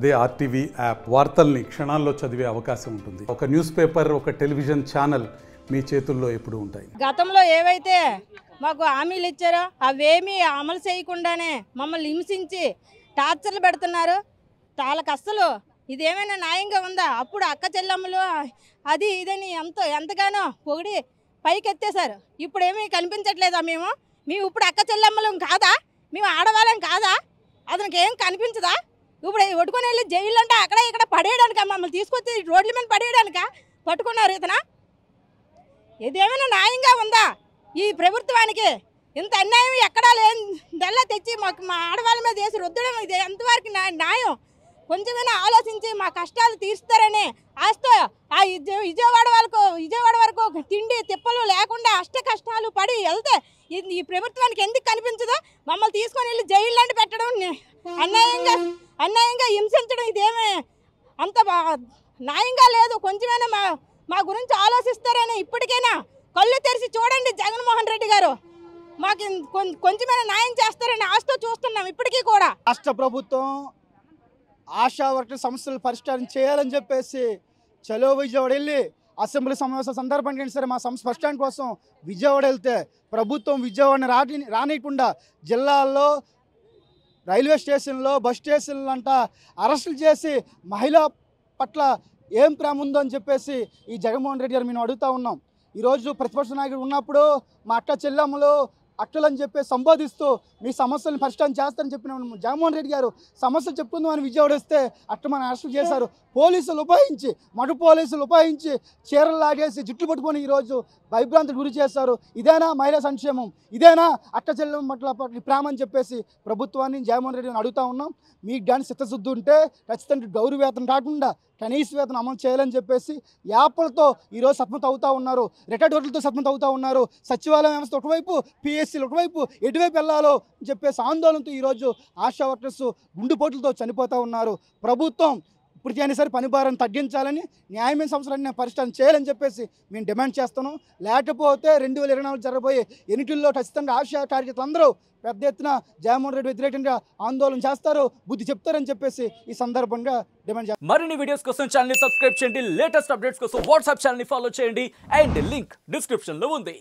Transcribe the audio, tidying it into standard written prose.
అదే RTV app వార్తల్ని క్షణాల్లో చదివే అవకాశం ఉంటుంది. ఒక న్యూస్ పేపర్, ఒక టెలివిజన్ ఛానల్ మీ చేతుల్లో ఎప్పుడూ ఉంటాయి. గతంలో ఏవైతే మాకు హామీలు ఇచ్చారో అవేమీ అమలు చేయకుండానే మమ్మల్ని హింసించి టార్చర్లు పెడుతున్నారు. వాళ్ళకి అస్సలు ఇదేమైనా న్యాయంగా ఉందా? అప్పుడు అక్క చెల్లెమ్మలు అది ఇదని ఎంతగానో పొగిడి పైకెత్తేశారు. ఇప్పుడు ఏమీ కనిపించట్లేదా? మేము ఇప్పుడు అక్క చెల్లెమ్మలం కాదా? మేము ఆడవాళ్ళం కాదా? అతనికి ఏం కనిపించదా? ఇప్పుడు ఒట్టుకొని వెళ్ళి జైలు అంటే అక్కడ ఇక్కడ పడేయడానిక? మమ్మల్ని తీసుకొచ్చి రోడ్ల మీద పడేయడానిక పట్టుకున్నారు ఇతను? ఇదేమైనా న్యాయంగా ఉందా? ఈ ప్రభుత్వానికి ఇంత అన్యాయం ఎక్కడా లేదల్లా తెచ్చి మాకు మా ఆడవాళ్ళ మీద వేసి రుద్దడం ఇది ఎంతవరకు న్యాయం? కొంచెమైనా ఆలోచించి మా కష్టాలు తీరుస్తారని ఆస్తో ఆ విజయవాడ వరకు తిండి తిప్పలు లేకుండా అష్ట కష్టాలు పడి వెళ్తే ఈ ప్రభుత్వానికి ఎందుకు కనిపించదో? మమ్మల్ని తీసుకొని వెళ్ళి జైలు లాంటి పెట్టడం, అన్యాయంగా హింసించడం ఇదేమీ అంత న్యాయంగా లేదు. కొంచెమైనా మా గురించి ఆలోచిస్తారని ఇప్పటికైనా కళ్ళు తెరిచి చూడండి. జగన్మోహన్ రెడ్డి గారు మాకు కొంచెమైనా న్యాయం చేస్తారని ఆశతో చూస్తున్నాం. ఇప్పటికీ కూడా రాష్ట్ర ప్రభుత్వం ఆశా వర్కర్ సమస్యలు పరిష్కారం చేయాలని చెప్పేసి చలో విజయవాడ వెళ్ళి అసెంబ్లీ సమావేశం సందర్భంగా సరే మా సమస్య పరిష్కారం కోసం విజయవాడ వెళ్తే ప్రభుత్వం విజయవాడని రానియకుండా జిల్లాల్లో రైల్వే స్టేషన్లో బస్ స్టేషన్లు అంట అరెస్టులు చేసి మహిళ పట్ల ఏం ప్రేమ ఉందో అని చెప్పేసి ఈ జగన్మోహన్ రెడ్డి గారు మేము అడుగుతూ ఉన్నాం. ఈరోజు ప్రతిపక్ష నాయకుడు ఉన్నప్పుడు మా అక్క చెల్లెమ్మలు అక్కలని చెప్పి సంబోధిస్తూ మీ సమస్యలను పరిష్కారం చేస్తారని చెప్పిన జగన్మోహన్ రెడ్డి గారు సమస్యలు చెప్పుకుందామని విజయవాడ వస్తే అట్ట మన అరెస్టు చేశారు. పోలీసులు ఉపయోగించి మడు పోలీసులు ఉపయోగించి చీరలు లాగేసి జుట్లు పట్టుకొని ఈరోజు భయభ్రాంతికి గురి చేశారు. ఇదేనా మహిళా సంక్షేమం? ఇదేనా అక్క చెల్లెమ్మ పట్ల ప్రేమ అని చెప్పేసి ప్రభుత్వాన్ని జగన్మోహన్ రెడ్డిని అడుగుతూ ఉన్నాం. మీకు దాని చిత్తశుద్ధి ఉంటే ఖచ్చితంగా గౌరవ వేతనం కాకుండా కనీస వేతనం అమలు చేయాలని చెప్పేసి యాప్లతో ఈరోజు సతమతం అవుతూ ఉన్నారు. రిటైర్డ్ ఓట్లతో సతమతం అవుతూ ఉన్నారు. సచివాలయం వ్యవస్థ ఒకవైపు, పిఎస్సీలు ఒకవైపు, ఎటువైపు వెళ్ళాలో అని చెప్పేసి ఆందోళనతో ఈరోజు ఆశా వర్కర్స్ గుండెపోట్లతో చనిపోతూ ఉన్నారు. ప్రభుత్వం ఇప్పటికైనా సరే పని భారాన్ని తగ్గించాలని, న్యాయమైన సంవత్సరాన్ని పరిష్కారం చేయాలని చెప్పేసి మేము డిమాండ్ చేస్తున్నాం. లేకపోతే 2024 జరగబోయే ఎన్నికల్లో ఖచ్చితంగా ఆశా కార్యకర్తలు అందరూ పెద్ద ఎత్తున జగన్మోహన్ రెడ్డి వ్యతిరేకంగా ఆందోళన చేస్తారు, బుద్ధి చెప్తారని చెప్పేసి ఈ సందర్భంగా డిమాండ్ చేస్తారు. మరిన్ని వీడియోస్ కోసం ఛానల్ ని సబ్స్క్రైబ్ చేయండి. లేటెస్ట్ అప్డేట్స్ కోసం వాట్సాప్ ఛానల్ ని ఫాలో చేయండి. అండ్ లింక్ డిస్క్రిప్షన్ లో ఉంది.